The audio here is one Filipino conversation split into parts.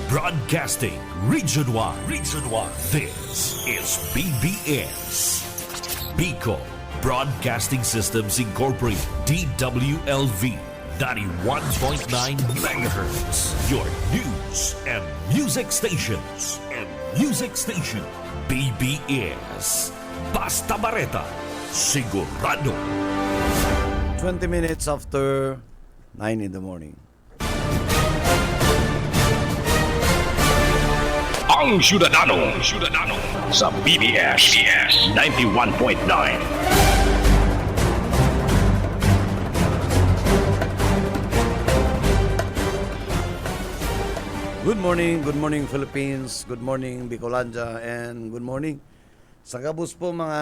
Broadcasting Region 1. Region 1. This is BBS. Bicol Broadcasting Systems Incorporated. DWLV 91.9 megahertz. Your news and music stations. BBS. Basta Bareta. Sigurado. 20 minutes after 9 in the morning. Ang Syudadano sa BBS 91.9. Good morning Philippines, good morning Bicolanja, and good morning sa kabus po mga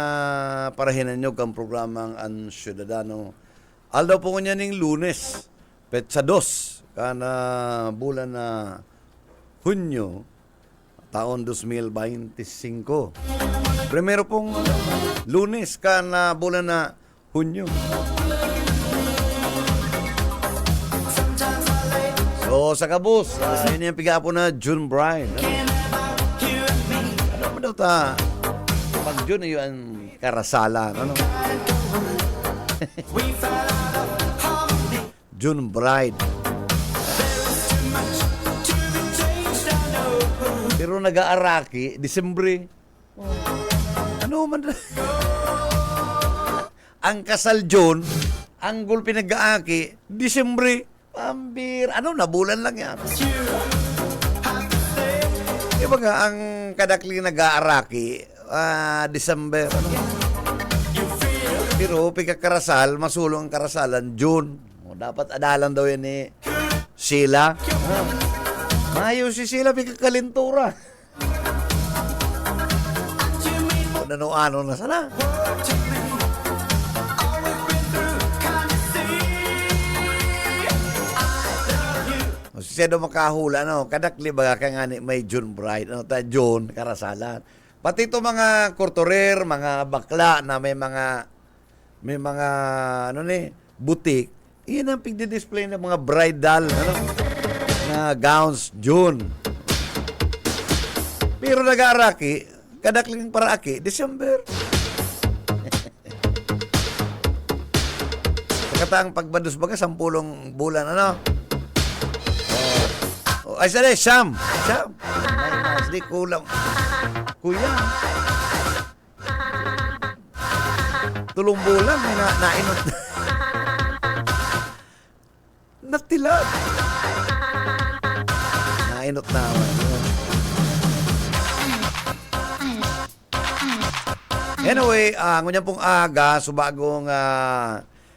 parahinan nyo kang programang Ang Syudadano. Aldaw po niya ning Lunes, Petsa 2, kana bulan na Hunyo, taon 2025. Primero pong Lunes, kana bulan na Hunyo. So, sa kabus, yun yung piga po na June Bride. Ano mo daw ta? Pag June, yun karasalan. Ano? June Bride. Pero nag-aaraki, Disembre. Ano man? Ang kasal June, ang gulpi nag-aaki, Disembre. Pambir, nabulan lang yan. Diba nga, ang kadakling nag-aaraki, December, Pero pagkakarasal, masulong ang karasalan, June. Dapat adalan daw yan ni Sheila. Mayo si Sheila, pagkakalintura. Ano na sana. Siya daw makahula, kadakli ba ka nga ni may June Bride, June, karasalan. Pati ito mga kurtorer, mga bakla na may mga butik, iyan ang pigdi-display ng mga bridal, na gowns, June. Pero nag-aaraki, kadakling paraaki, December. Pagkataang pagbandos baga, 10 bulan, Ay, sana, Sam. Ay, kulang. Kuya. 3 bulan, may nainot. Natilad. Nainot na. Anyway, ngunyan pong aga, subagong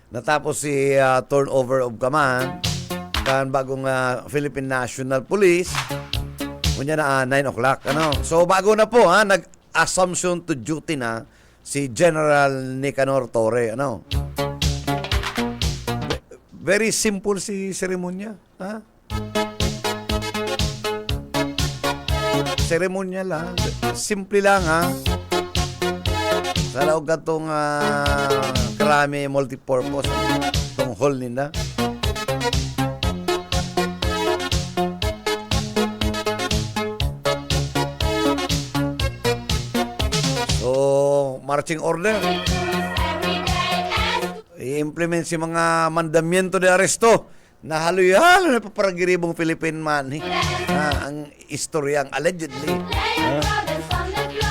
natapos si turnover of command, kan bagong Philippine National Police, kunya na 9 o'clock. So bago na po nag-assumption to duty na si General Nicanor Torre. Very simple si seremonya, seremonya lang, simple lang sa laog katong karami multipurpose tong hall nila. Marching order. I-implement si mga mandamiento de aresto na halo-halo na paparagiribong Philippine man. Ang istoryang allegedly.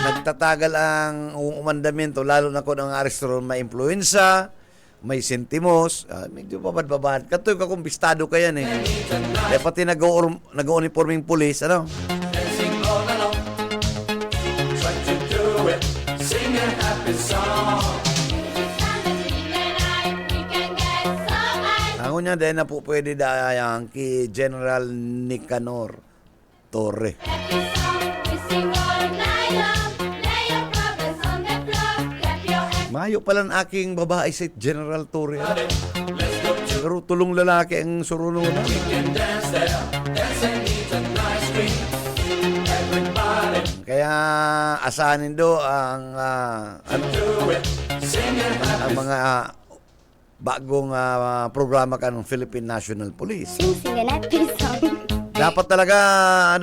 Nagtatagal ang mandamiento, lalo na kung ang aresto ma-influenza, may sentimos, medyo babad-babad. Katoy ka kung bistado ka yan pati nag-uniforming police, Ako niya din na po pwede dayang ki General Nicanor Torre. Mayo palang aking babae si General Torre. Siguro tulong lalaki ang suruno na. Kaya asanin do ang mga bagong programa ka ng Philippine National Police. Sing an happy song. Dapat talaga,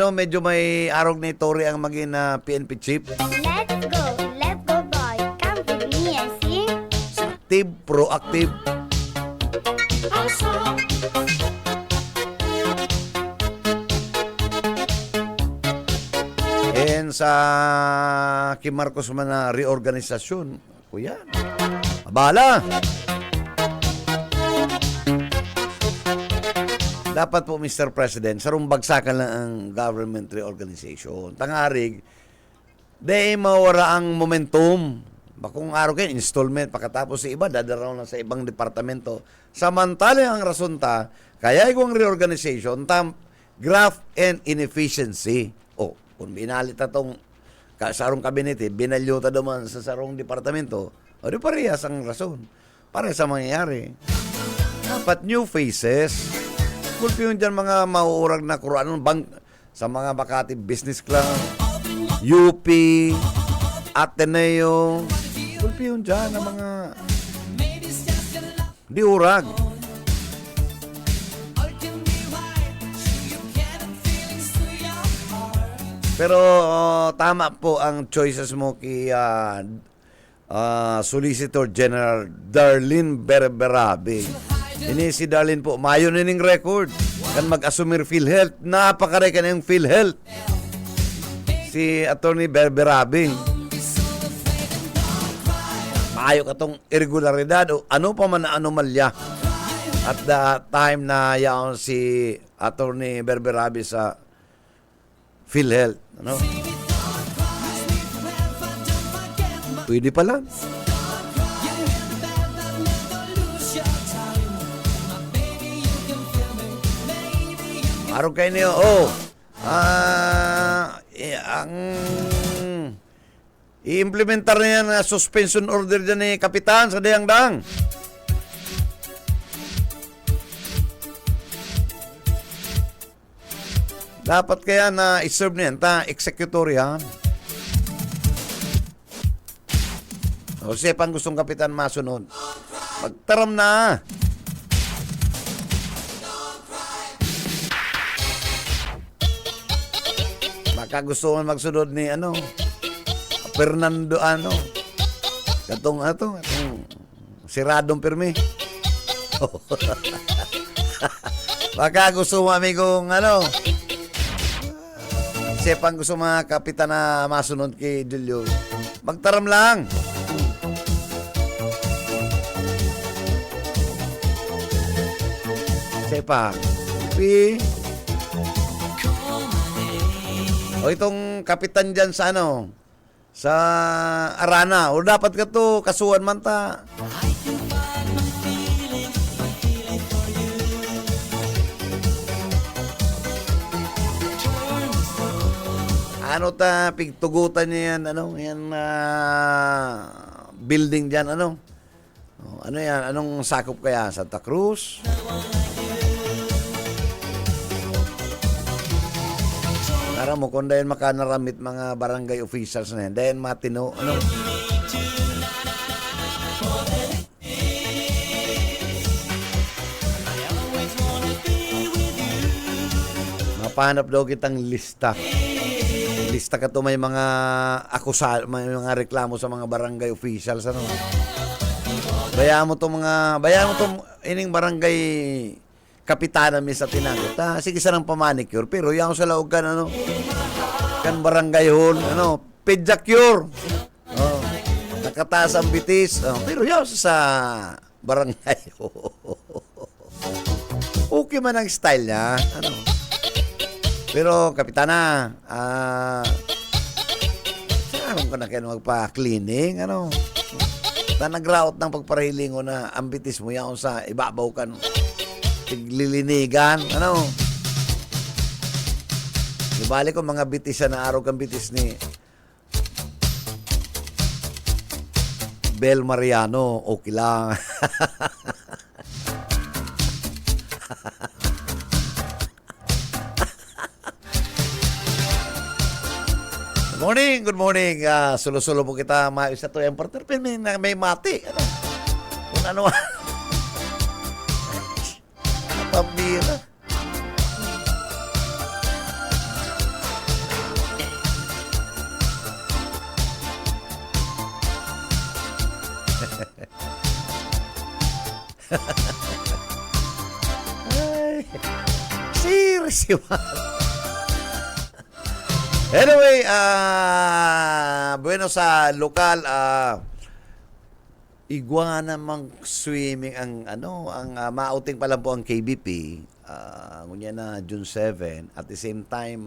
medyo may arog na Tory ang maging PNP chief. Let's go boy, come with me and sing. Active, proactive. And sa Kim Marcos man na reorganisasyon, kuya, abala. Dapat po, Mr. President, sarong bagsakan lang ang government reorganization. Tangarig, di mawara ang momentum. Bakong araw kayo, installment, pagkatapos sa iba, dadaraw lang sa ibang departamento. Samantala ang rason kaya yung reorganization, graph and inefficiency. O, kung binalit na itong sarong kabinete, binalyota naman sa sarong departamento, o di parehas ang rason. Para sa mangyayari. Dapat new faces. Kulpi yun dyan mga mauurag na kuruan sa mga Makati Business Club, UP, Ateneo. Kulpi yun dyan ng mga diurag. Pero tama po ang choices mo kay Solicitor General Darlene Berberabe. Ini si Darlene po, mayo nining record. Kan mag-assumir PhilHealth. Napakare ka na yung PhilHealth. Si Attorney Berberabe. Mayo ka tong irregularidad o ano pa man na anomalya. At the time na yaon si Attorney Berberabe sa PhilHealth. Ano? Pwede pa lang. Araw kayo niyo, ang i-implementar na yan na suspension order dyan ni Kapitan sa Dayang-Dang. Dapat kaya na iserve na yan, executory ha. O siya pang gustong Kapitan masunod. Magtaram na. Baka gusto mo magsunod ni Fernando katong siradong pirmi. Baka gusto mo amigong sepang gusto mga Kapitan na masunod kay Julio. Magtaram lang. Sepang. O itong Kapitan dyan sa sa Arana. O dapat ka to, kasuhan man ta. Pigtugutan niya yan, building dyan, yan, anong sakop kaya? Santa Cruz? Para mo kung dahil makanaramit mga barangay officials na yan. Dahil matino, mapahanap daw kitang lista. Lista ka to may mga may mga reklamo sa mga barangay officials, Bayaan mo to ining barangay kapitana mi sa tinagot. Sige sarang pamanicure pero yang sa laog kan kan barangay hall pedicure. Nakataas ang bitis. Pero yang sa barangay. Okay man ang style niya. Pero kapitana, saan ko na kayo magpa-cleaning, nagraot ng pagparahiling na ang bitis mo yan sa ibabaw ka, tiglilinigan, ibalik ko mga bitis na araw kang bitis ni Bel Mariano, okay lang. Good morning. Sulo-sulo po kita maayos na to. Yung partner, may mati. Kung ano. Pambira. Ay, seriously. Anyway, bueno sa lokal, iguana mang swimming ang mauting pa lang po ang KBP. Ngunya na June 7. At the same time,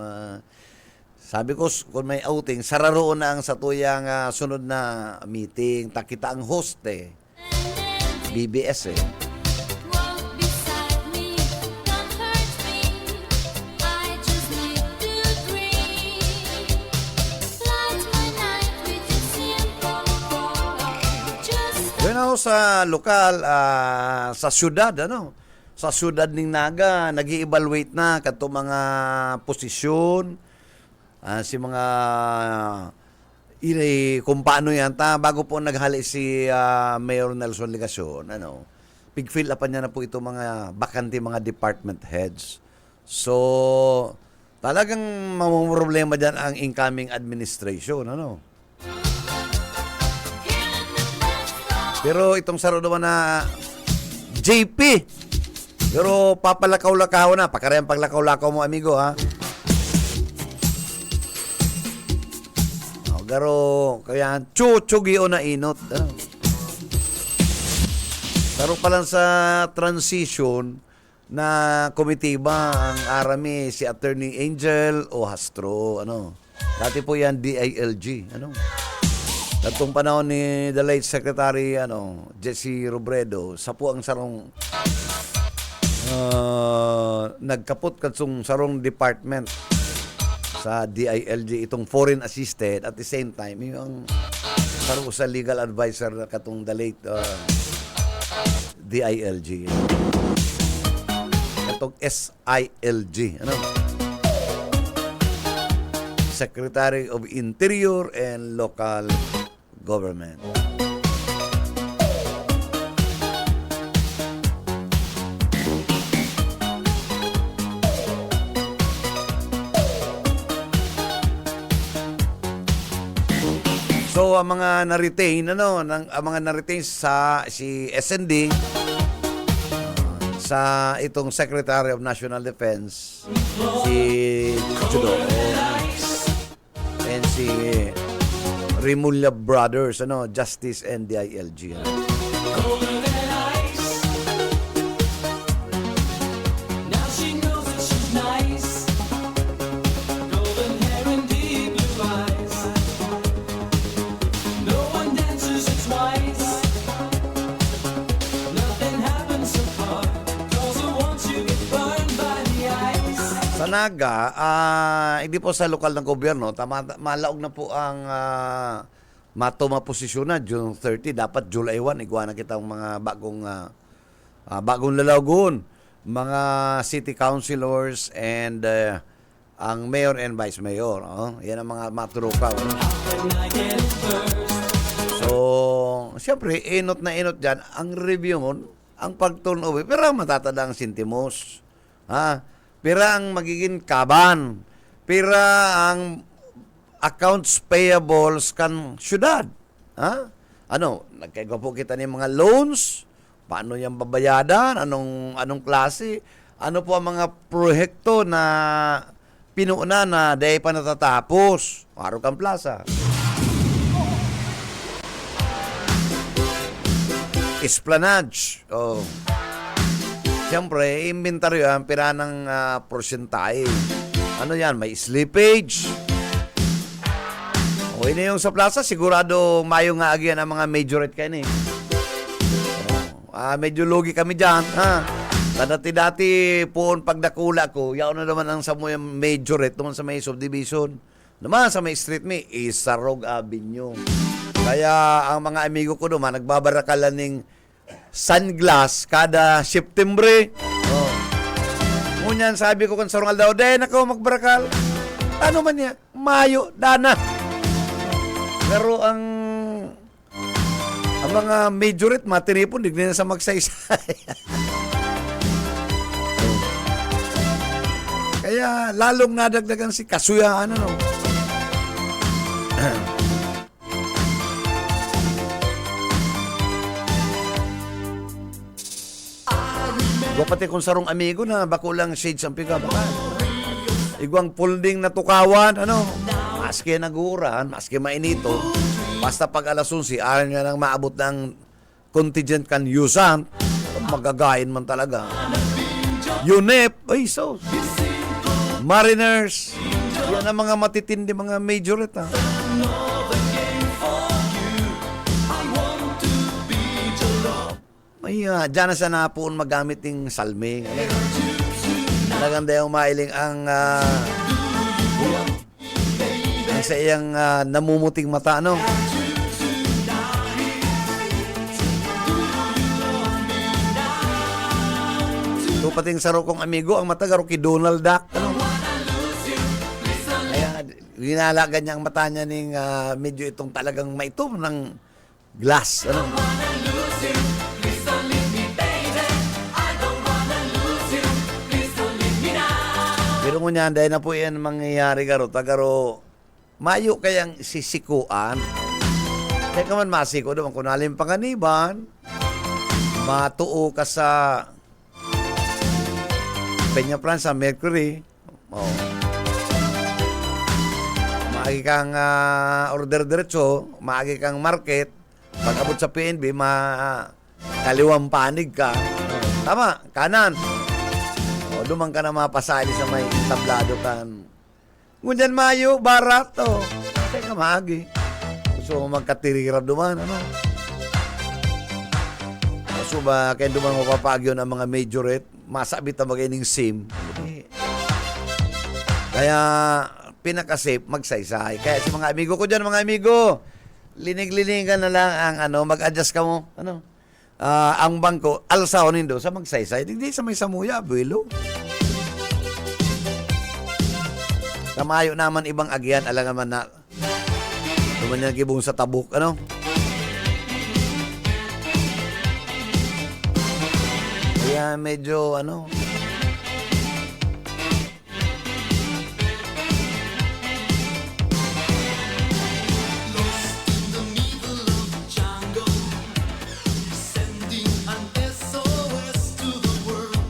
sabi ko kung may outing, sararoon na ang satuyang sunod na meeting. Takita ang host BBS Walk beside me, don't hurt me. I just need to dream. Light my night with a simple word. Just Bueno, sa lokal, sa syudad, sa syudad ng Naga, nag-i-evaluate na kato mga posisyon, si mga kung paano yan bago po naghali si Mayor Nelson Ligacion, pig-fill upan niya na po ito mga bakante mga department heads. So, talagang mamumroblema dyan ang incoming administration, Pero itong saro naman na JP, pero papalakaw-lakaw na. Pakarayang paglakaw-lakaw mo, amigo, ha? Garo, kaya chuchugi o na inot. Pero pa lang sa transition na komitiba ang arami si Attorney Angel o Hastro, Dati po yan DILG, Datong panahon ni the late Secretary Jesse Robredo, sa po ang sarong nagkapot katsong sarong department sa DILG, itong foreign assisted, at the same time yung sarong sa legal advisor katong the late DILG, katong SILG, Secretary of Interior and Local Government. So ang mga na-retain ang mga na-retain sa si SND, sa itong Secretary of National Defense, si Judo and si Rimulya Brothers, Justice and DILG. Now she knows that she's nice. Golden hair and deep blue eyes. No one dances it twice. Nothing happens so far. Cause once you get burned by the ice. Sa Naga, hindi po sa lokal ng gobyerno, malaog na po ang matuma posisyon na June 30. Dapat July 1, iguana kita ang mga bagong lalagon, mga city councilors and ang mayor and vice mayor. Yan ang mga maturukaw. So, siyempre, inot na inot dyan. Ang review mo, ang pag-turnover, pero matatada ang sintimos. Pira ang magiging kaban. Pira ang accounts payables kan syudad. Nagkaigo po kita ng mga loans, paano yung babayadan, anong klase, ano po ang mga proyekto na pinuuna na dahil pa natatapos. Arucan Plaza. Esplanade. Siyempre, inventaryo yan, pira ng porsyentahe. Ano yan? May slippage. Okay na yung sa plaza, sigurado mayo nga agyan ang mga majorette kayo medyo lugi kami dyan, Dati poon pag nakula ko, yaon na naman ang sa mga majorette naman sa may subdivision. Naman sa may street me, Isarog Avenue. Kaya ang mga amigo ko naman, nagbabarakalan ng sunglass kada September. Ngunyan sabi ko kung sarungal daw, dahil ako magbarakal. Ano man niya? Mayo, dana. Pero ang mga majorette, matinipon, digli na sa magsaysay. Kaya lalong nadagdagan si kasuyaan, Pati kung sarong amigo na bakulang shades ang piga, baka. Igwang pulding na tukawan, ano? Maski naguran, maski mainito, basta pag alas 11, aral nga nang maabot ng contingent kan yusan, magagain man talaga. UNEP, ay so. Mariners, yan ang mga matitindi, mga majorette, ha? Ay, dyan na sa napuon magamit ng salming. Talagang dahil umailing ang sa iyang namumuting mata, no? Ito pating saro kong amigo, ang mata garo kay Donald Duck, ano? Kaya, ginalagan niya ang mata niya ng medyo itong talagang maitom ng glass, ano? Pero kung yan, dahil na po yan mangyayari garo, tagaro, mayo kayang sisikuan. Kaya ka man masiko doon, kung nalim panganiban, matuo ka sa Peña Plan sa Mercury, maagi kang order diretso, maagi kang market, pag abot sa PNB, kaliwang panig ka. Tama, kanan. Dumang ka na mapasali sa may tablado kan. Ngunyan mayo, barat, Teka, maagi. Gusto mo magkatirira duman, ano? Gusto ba, kaya duman mapapagyo ng mga majorette, masabit na magaling SIM. Kaya, pinakasafe, magsaysay. Kaya sa mga amigo ko dyan, mga amigo, linig-linigan na lang ang mag-adjust ka mo, ang bangko, alsaw nindo sa magsaysay. Hindi sa may samuya, buwelo. Kamayo naman ibang agyan, alam naman na naman yan gibong sa tabuk, ano? Kaya medyo,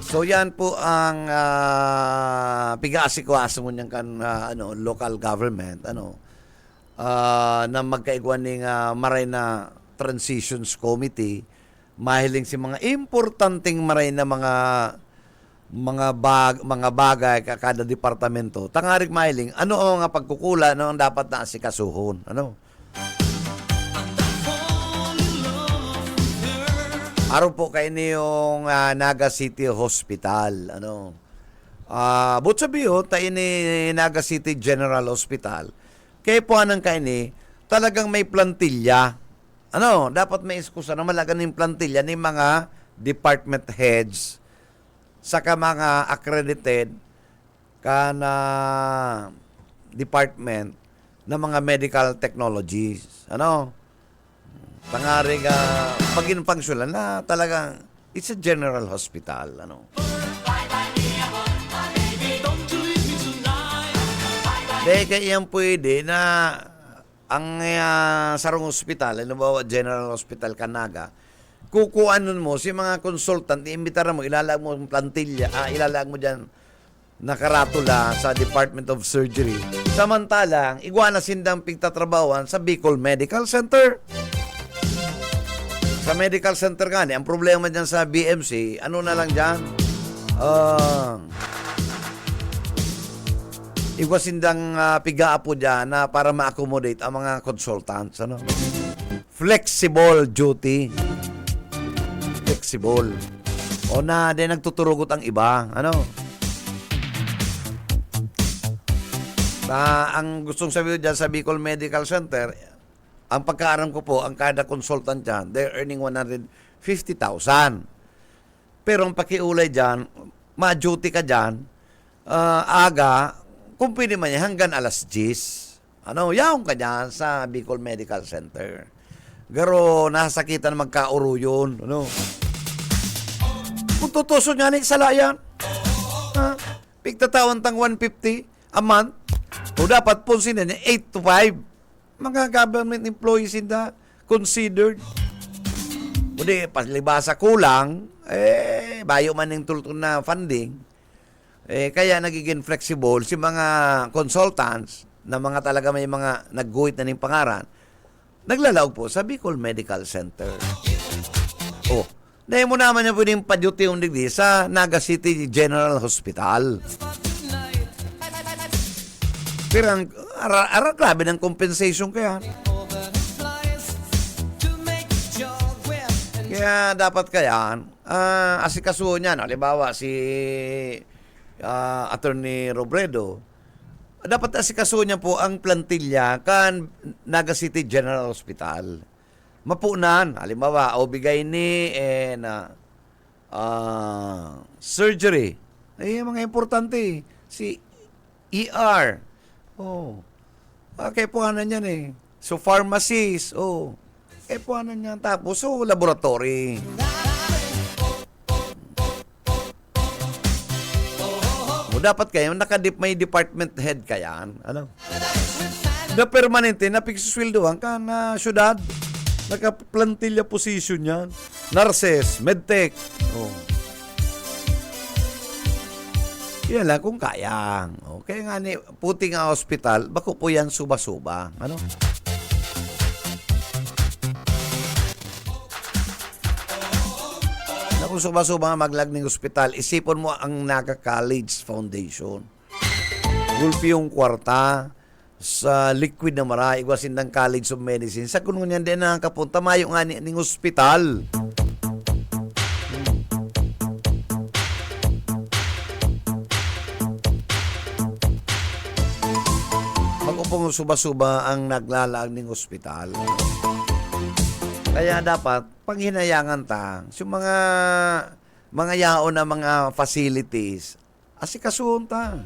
So yan po ang piga-asikwaso mo niyang kan local government na magkaigwan ning maray na Transitions Committee, mahiling si mga importanteng maray na mga bagay kada departamento. Tangarig mahiling ano ang mga pagkukula ang dapat na asikasuhon, Araw po kayo niyong Naga City Hospital. But sabihin, tayo ni Naga City General Hospital, kaya po anang kayo ni, talagang may plantilla. Dapat may iskusa na malagan ng plantilla ng mga department heads saka mga accredited na department ng mga medical technologies. Tangarig pagin pangsyolan na talagang it's a general hospital, Dahil kaya yan pwede na ang sarong hospital, General Hospital Kanaga, kukuanon mo si mga consultant, iimbitaran mo, ilalag mo plantilla, ilalag mo dyan nakaratula sa Department of Surgery. Samantalang, iguana sindang pigtatrabawan sa Bicol Medical Center. Sa medical center gani, ang problema dyan sa BMC, na lang dyan? Iwasindang piga-apo dyan na para ma-accommodate ang mga consultants. Flexible duty. Flexible. O na, din nagtuturugot ang iba. Ang gustong sabihin dyan sa Bicol Medical Center, ang pagkaaram ko po, ang kada consultant dyan, they're earning 150,000. Pero ang pakiulay dyan, ma-duty ka dyan, aga, kung pwede man yan, hanggang alas 10. Yaong ka dyan sa Bicol Medical Center. Pero nasakitan magkauro yun. Kung tutuso niya ni sala yan, pigtatawan tang 150 a month, o dapat po sila niya 8 to 5. Mga government employees considered. Kundi, palibasa kulang, bayo man yung tultol na funding, kaya nagiging flexible si mga consultants na mga talaga may mga nagguhit na ng pangaran, naglalaog po sa Bicol Medical Center. Dahil mo naman yung pwedeng pa-duty yung digdi sa Naga City General Hospital. Pero grabe ng compensation kaya. Kaya dapat kaya, asikasuhan niyan. Halimbawa, si Attorney Robredo, dapat asikasuhan niya po ang plantilla kan Naga City General Hospital. Mapunan. Halimbawa, o bigay ni surgery. Mga importante. Si ER. Kaya puhanan yan So, pharmacies. Kaya puhanan yan. Tapos, laboratory. Dapat kayo, may department head kaya. Ano? Na permanente, na pigsusweldohan ka na syudad. Naka-plantilla position yan. Nurses, medtech. Yan lang kung kaya. Kaya nga ni, puting nga hospital, bako po yan suba-suba. Ano? Kung suba-suba nga maglag ng hospital, isipon mo ang Naga College Foundation. Gulpi yung kwarta sa liquid na mara, igwasin ng College of Medicine. Sa kunong yan din na kapunta, mayo nga ng hospital. Mag-upong suba-suba ang naglalaag ng hospital. Kaya dapat, panghinayangan ta, yung mga yaon na mga facilities, asikasuhon ta.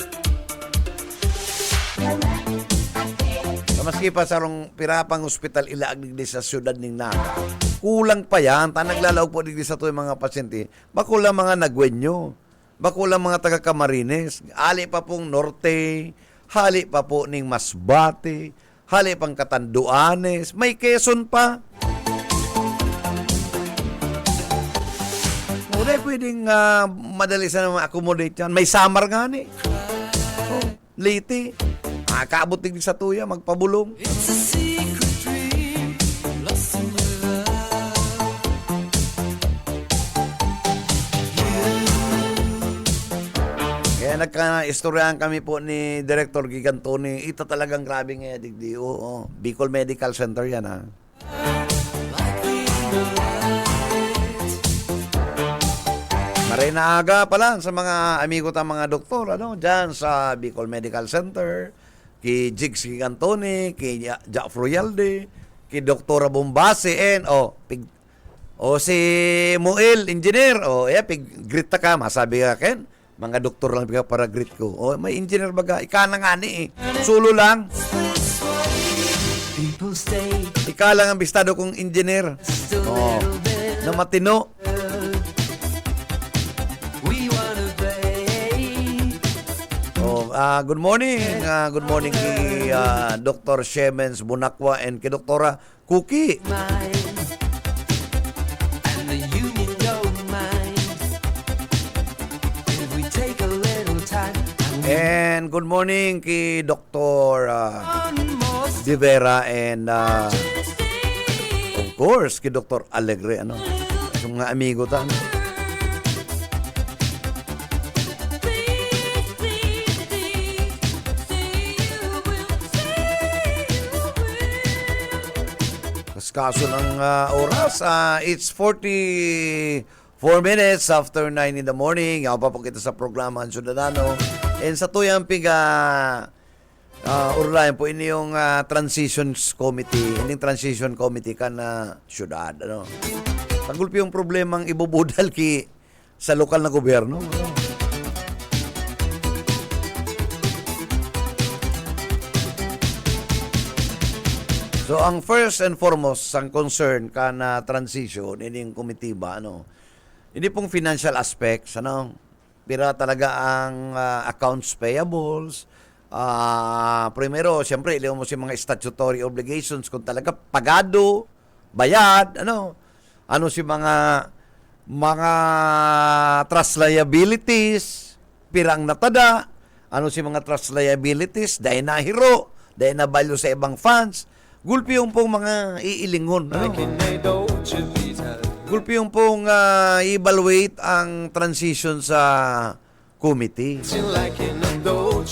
Maski pa sarong pirapang hospital ilaag digdi sa syudad ning Naga. Kulang pa yan, naglalaog po digdi sa to yung mga pasyente. Bakulang mga nagwenyo, bakulang mga taga Camarines, hali pa pong Norte, hali pa po ning Masbate, hali pang Catanduanes, may Quezon pa. Wala pwedeng madali sa naman accommodate yan. May Samar nga ni. Leyte. Kaabot din sa tuya, magpabulong. It's a secret dream, lost in my love. Kaya nagka-istoryahan kami po ni Director Gigantoni. Ito talagang grabe nga digdi. Bicol Medical Center yan ha. Marina aga pa lang sa mga amigo ta mga doktor dyan sa Bicol Medical Center, kay Jigs Gigantoni, kay Jack Froyalde, kay Doktora Bombase, si Muel, engineer, pig-greet ta ka, masabi ka ken, mga doktor lang biga para greet ko. May engineer baga, ika na nga ni sulo lang. People stay Ika lang ang bistado kong engineer. Na matino. we wanna play. Good morning. Good morning kay Dr. Shemens Bunakwa and kay Doktora Cookie. Mine. And the union don't mind. If we take a little time And good morning kay Dr. one more De Vera and of course kay Dr. Alegre. Yung mga amigo ta. Kaso ng oras, it's 44 minutes after 9 in the morning. Ako pa po kita sa programa ang Ciudadano. And sa tuyang urlayan po, ini yung transitions committee. Ini yung transition committee ka na syudad. Pagulpi yung problemang ibubudal sa lokal na gobyerno. So, ang first and foremost, ang concern ka na transition, ini yung komitiba, hindi pong financial aspects, pero talaga ang accounts payables, primero, siyempre, iliw mo si mga statutory obligations, kung talaga pagado, bayad, ano si mga mga trust liabilities, pirang natada, ano si mga trust liabilities, dahil nahiro, dahil na value sa ibang funds, gulpi yung pong mga iilingon. Ano? Gulpi yung pong i-evaluate ang transition sa committee.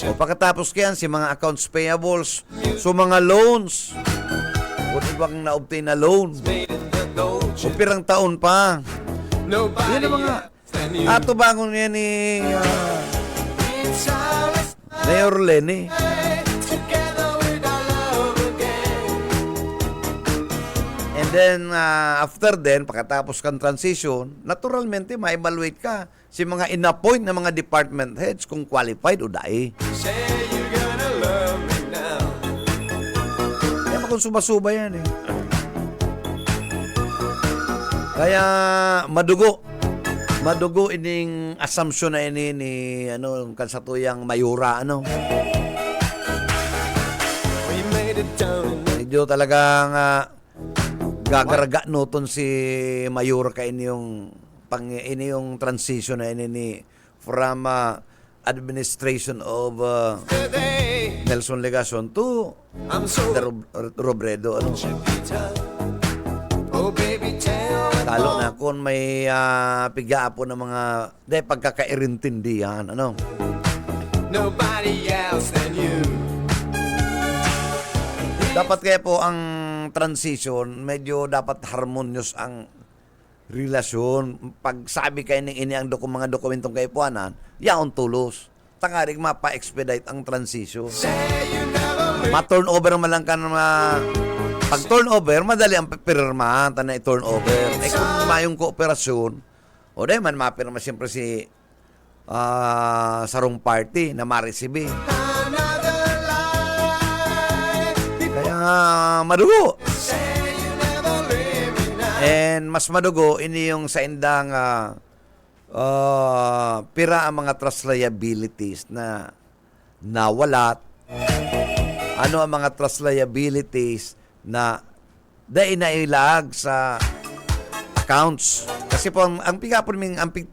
O pagkatapos kaya si mga accounts payables, so mga loans, kung ibang na-obtain na loan, o pirang taon pa. Yan ang mga ato bangon yan ni Mayor Lenny. And then, after then, pagkatapos kang transition, naturalmente, ma-evaluate ka si mga in-appoint na mga department heads kung qualified o dahi. Kaya kung suba-suba yan eh. Kaya madugo ining assumption na ini ni kansatuyang mayura medyo talagang gagaraga noton si mayura ka ini yung transition na ini ni from administration of Nelson Legason to Robredo talo na kung may piga po ng mga pagkakairintindihan Nobody else than you. dapat kaya po ang transition medyo dapat harmonious ang relasyon pag sabi kayo ng ini ang mga dokumentong kaipuanan yaon tulos tangarig mapa-expedite ang transition ma-turnover man lang ka na pag turnover, madali ang pirma, tanay turnover. Kung mayong kooperasyon, o dahil man mapirma siyempre si sarong party na marisibi. Kaya madugo. And mas madugo, ini yung sa indang pira ang mga trust liabilities na nawalat. Ano ang mga trust liabilities na dahil nailag sa accounts. Kasi po, ang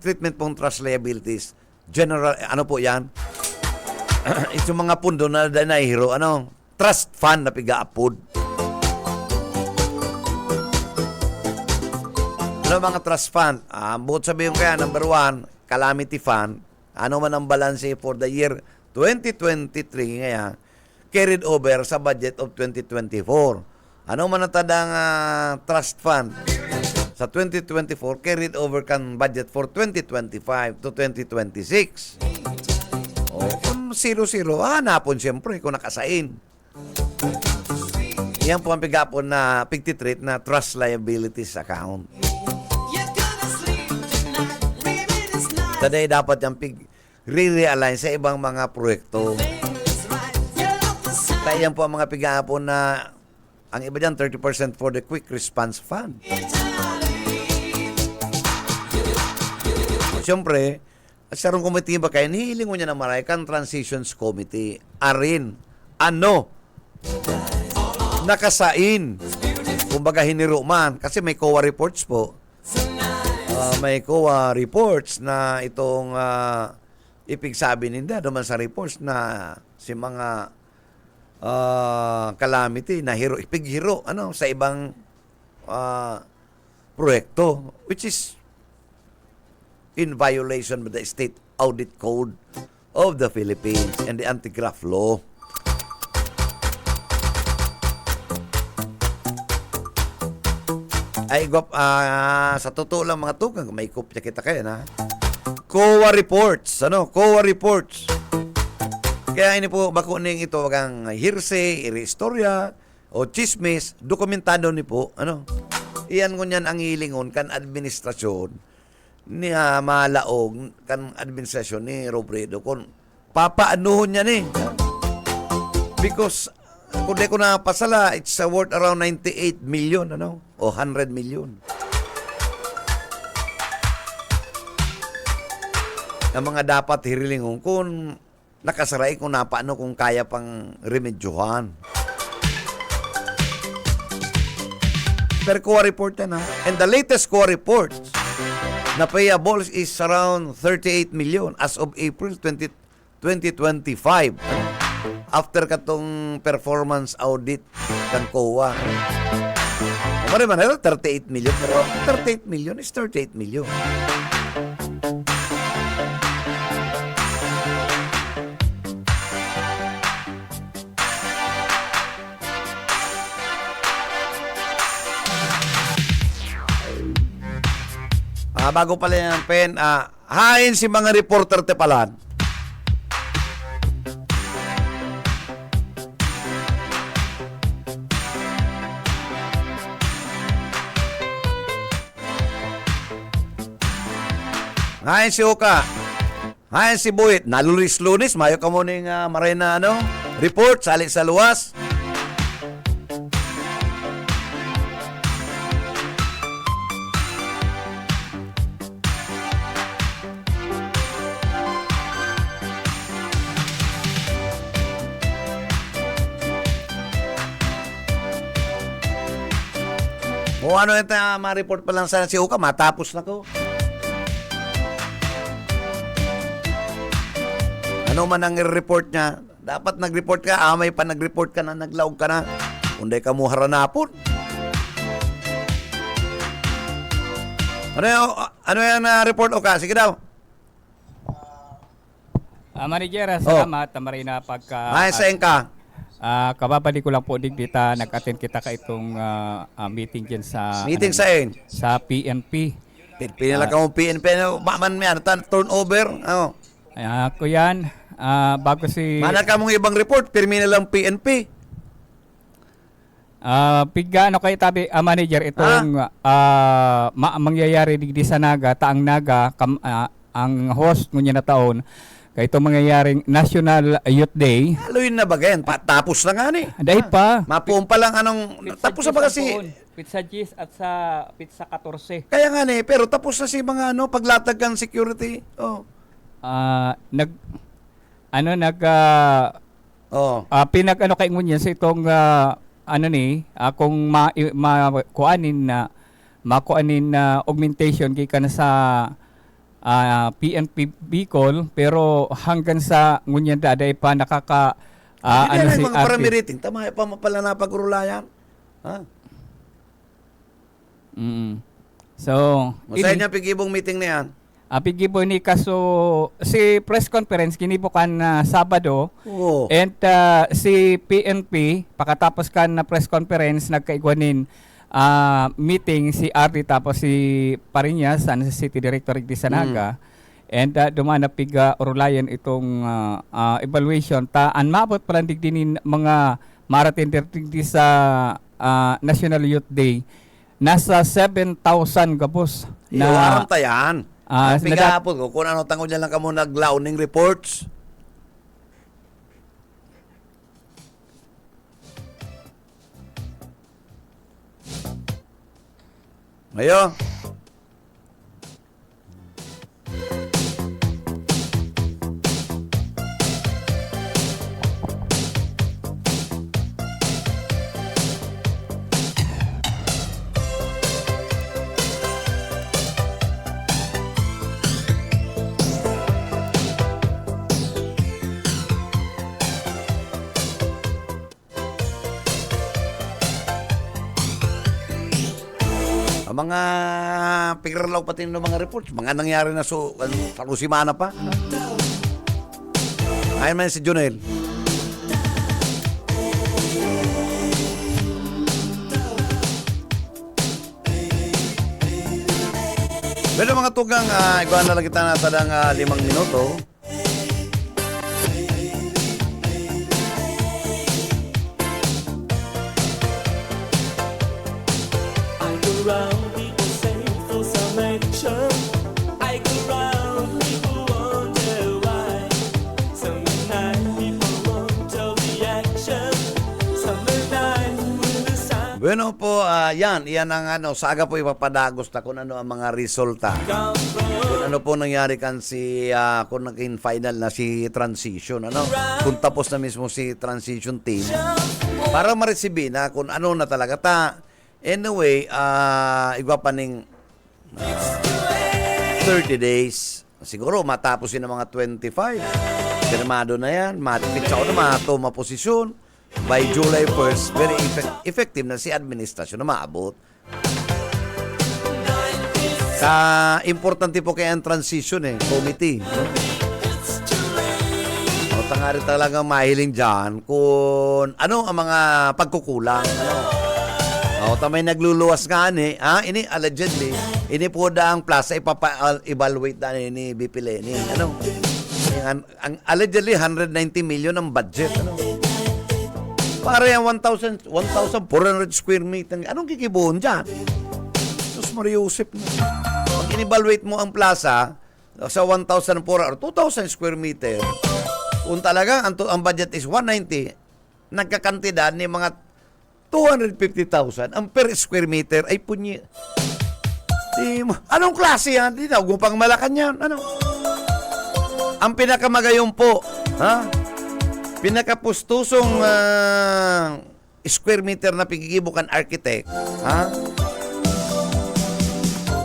treatment pong trust liabilities, general, po yan? Ito mga pundo na dahil naihiro, trust fund na piga-apod. Mga trust fund? Buot sabihin kaya, number 1, calamity fund. Ano man ang balance for the year 2023 ngayon, carried over sa budget of 2024. Ano man natadang trust fund sa 2024 carried over kan budget for 2025 to 2026. O kung 0-0, hanapon siyempre kung nakasain. Yan po ang pigapon na pigtitreat na trust liabilities account. Today dapat yung re-realign sa ibang mga proyekto. Kaya yan po ang mga pigapon na ang iba dyan, 30% for the Quick Response Fund. Siyempre, sarong committee ba kayo, nihiling mo niya na Maraykan Transitions Committee. Arin, nakasain. Kumbaga hiniro man. Kasi may COA reports po. May COA reports na itong ipigsabi ninda naman sa reports na si mga calamity na ipighiro sa ibang proyekto which is in violation of the State Audit Code of the Philippines and the Anti-Graft Law. Ay sa totoo lang mga tukang may kopya kita kayo na COA reports COA reports. Kaya ini po, bako ning ito, wagang hearsay, istorya, o chismis, dokumentado ni po, iyan ko niyan ang hilingon kan administrasyon ni malaog kan administrasyon ni Robredo kung papaanuhon niya ni. Because, kung di ko napasala, it's worth around 98 million, o 100 million. Ang mga dapat hirilingon kung nakasaray kung napaano kung kaya pang remedyohan. Pero COA report yan And the latest COA reports na payables is around 38 million as of April 2025. After katong performance audit ng COA. Ano man, 38 million. Pero 38 million is 38 million. Bago pala yan, Pen, hain si mga reporter te palan. Hain si Oka. Hain si Buit. Nalulis-lunis. Mayo ka mo ning maray na report. Sali sa luwas. O ano ito, ma-report pa lang sana si Uka, matapos na ko. Ano man ang i-report niya, dapat nag-report ka, may pa nag-report ka na, naglaog ka na. Kundi ka mo haranapon. Ano yung report, Uka? Sige daw. Manager, salamat. Marina, pagka... Ay, sa ka. Kababalik ko lang po dita, nag-attend kita ka itong meeting dyan sa... Meeting sa PNP. Pinala ka mo PNP. Maman mo yan, turnover. Ko yan, bago si... Mana ka mong ibang report, pirmi na lang PNP. Pigga, kayo tabi, manager, itong mangyayari di sa Naga, taang Naga, ang host ngunya na taon, kaya itong mangyayaring National Youth Day. Haluin na ba ganyan? Tapos na nga ni. Dahil pa. Mapumpa lang tapos na ba kasi? Pizza G's at sa Pizza 14. Kaya nga ni, pero tapos na si mga paglatag ng security. Pinag kay ngunyan sa itong kung makuanin na augmentation kay na sa PNP Bicol, pero hanggang sa ngunyan daday pa nakaka si mga RP. paramiriting, tama pa pala napagurulayan. So, Masaya niya pigibong meeting na yan. Pigibo ni kaso si press conference kinibo kan Sabado. Oo. And si PNP pakatapos kan na press conference nagkaigwanin meeting si RD tapos si Pariñas ang City Director di Sanaga. And dumana piga Orulayan itong evaluation ta mabot pala digdinin mga maratender di sa National Youth Day. Nasa 7,000 gabos Na waran tayan. Nagapot ko kung ano tango niya lang ka mo naglauning reports. Ayo. Mga piguralaw pati ng mga reports, mga nangyari na kalusimana pa. Ayun man si Junel. Pero mga tugang, iguan na lang kita na tadang 5 minuto. Round people say for some action. I go round, people wonder why. Some night people want all the action. Summer night with the sun. Bueno po, yan ang saga po ipapadagos na kung ano ang mga resulta. Kung ano po nangyari kan kung naging final na si Transition, kung tapos na mismo si Transition team, para ma-receive na kung ano na talaga ta. Anyway, iba pa ning 30 days. Siguro matapos yun ng mga 25. Firmado na yan. Matipit sa maposisyon. By July 1st, very effective na si administrasyon na maabot. Importante po kaya ang transition committee. O tangari talaga mahiling dyan kung ano ang mga pagkukulang. O tamay nagluluwas nga ini allegedly, ini po ang plaza ipapa-evaluate na ni BP Lenny. Ang allegedly 190 million ang budget. Para yung 1,400 square meter. Anong kikibuhon dyan? Sus Mariusip na. Pag in-evaluate mo ang plaza sa 1,400 or 2,000 square meter, kung talaga ang budget is 190, nagkakantidad ni mga 250,000, ang per square meter ay punyi. Anong klase yan? Di na, pang Malacanang. Ano? Ang pinakamagayon po, pinakapustusong square meter na pigigibukan architect,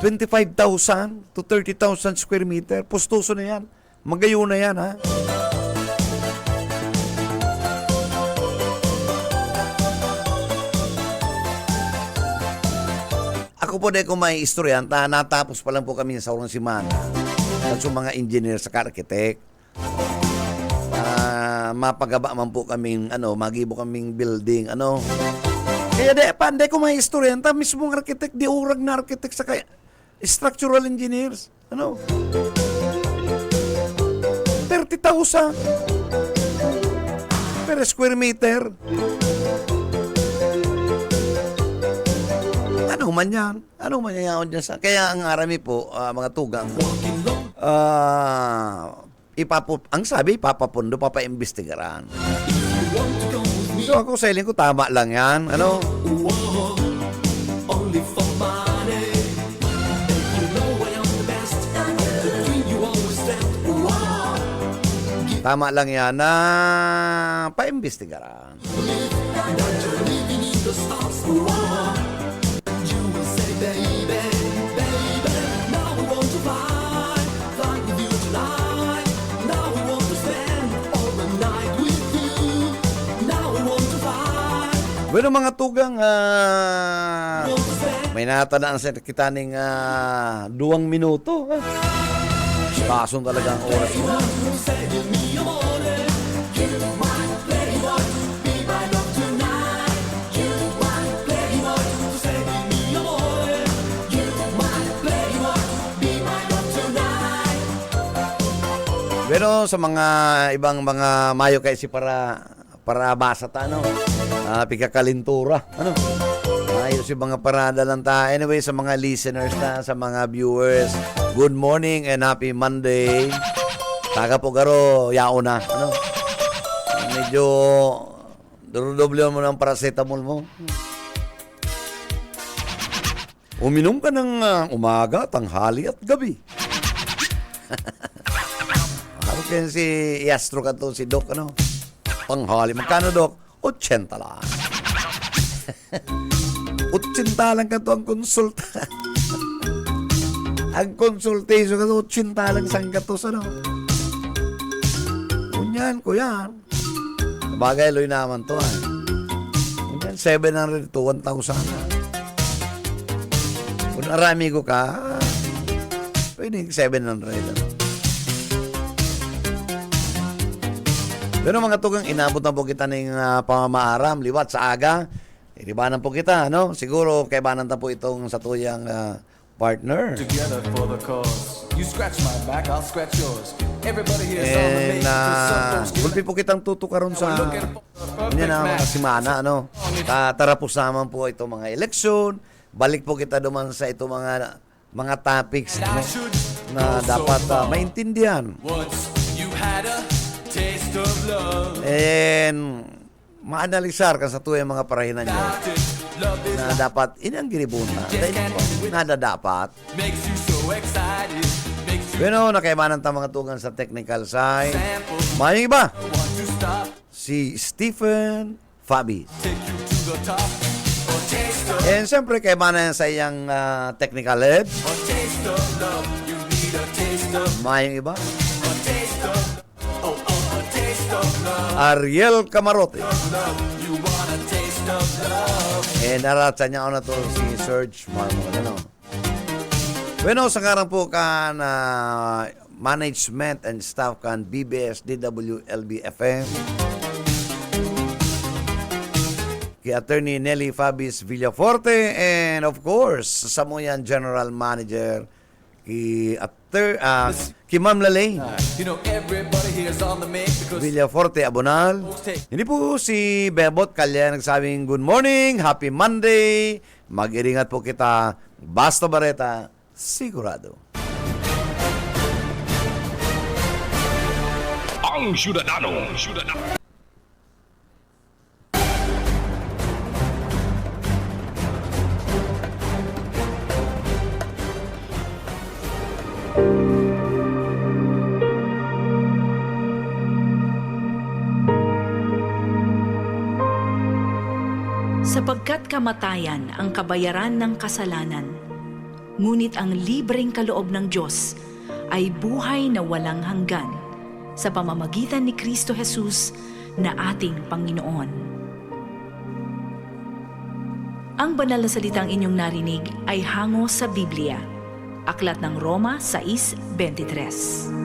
25,000 to 30,000 square meter. Pustuso na yan. Magayo na yan, Ako po dahil kung may istorya, natapos pa lang po kami sa urang simana. Sa mga engineer sa architect. Mapagaba man po kaming, magibo kaming building, Kaya panday ko may istorya, mismong architect, di urag na architect sa kaya structural engineers. 30,000 per square meter. Ano man yan dyan sa... Kaya ang arami po, mga tugang, ang sabi, ipapapundo, papaimbestigaran. So ako sa iling ko, tama lang yan. Only for money. You know I am the best. The dream you always dreamt. Tama lang yan na paimbestigaran. Bueno mga tugang, may natandaan sa kita ng 2 minuto. Pasong talaga ang oras mo. Pero sa mga ibang mga mayo kasi para basa ta pigkakalintura mayo si mga parada lang ta. Anyway, sa mga listeners sa mga viewers, good morning and happy Monday. Taga po garo yao na medyo doble mo ng paracetamol mo. Uminom ka ng umaga, tanghali at gabi. Ano kaya si Iastro ka to, si Doc, tanghali. Magkano, Doc? 80 lang. 80 lang ka to ang konsulta. Ang consultation ka to, 80 lang sang ka to, Kunyan ko yan. Bagay, loy naman to, Kunyan, 700 to 1,000. Kung narami ko ka, pwede 700. Pero mga tugang, inabot na po kita ng pamamaaram, liwat sa aga. Iribanan po kita, Siguro, kaibanan na po itong sa tuyang partner. Together for the cause. You scratch my back, I'll scratch yours. Everybody here's on the And, gulpi po kitang tutukaron sa mga simana, Tatapos naman po itong mga eleksyon. Balik po kita duman sa itong mga topics, na dapat maintindihan. Once you had a taste of love. And maanalisar ka sa tuyang mga parahinan nyo na dapat inang giribuna na dapat Makes you so excited. Makes you bueno nakaimanan ta mga tugan sa technical side. May iba want to stop. si Stephen Fabi. Take you to the top. A taste of And siyempre kaimanan sa iyang technical head a taste of love. You need a Mayang iba. Ariel Camarote. Narata niya ako na to si Serge Marmon. Ano? Bueno, sa karang po kan management and staff kan BBS DWLB FM. Kay Attorney Nelly Fabis Villaforte and of course sa mo yan General Manager kay Ma'am Lalay You know everybody here's on the make because Villaforte Abonal. Hindi po si Bebot Kalya nagsabing good morning, happy Monday. Mag-iringat po kita. Basta Bareta, sigurado. Ang Ciudadano. Sapagkat kamatayan ang kabayaran ng kasalanan, ngunit ang libreng kaloob ng Diyos ay buhay na walang hanggan sa pamamagitan ni Kristo Jesus na ating Panginoon. Ang banal na salitang inyong narinig ay hango sa Biblia. Aklat ng Roma 6:23.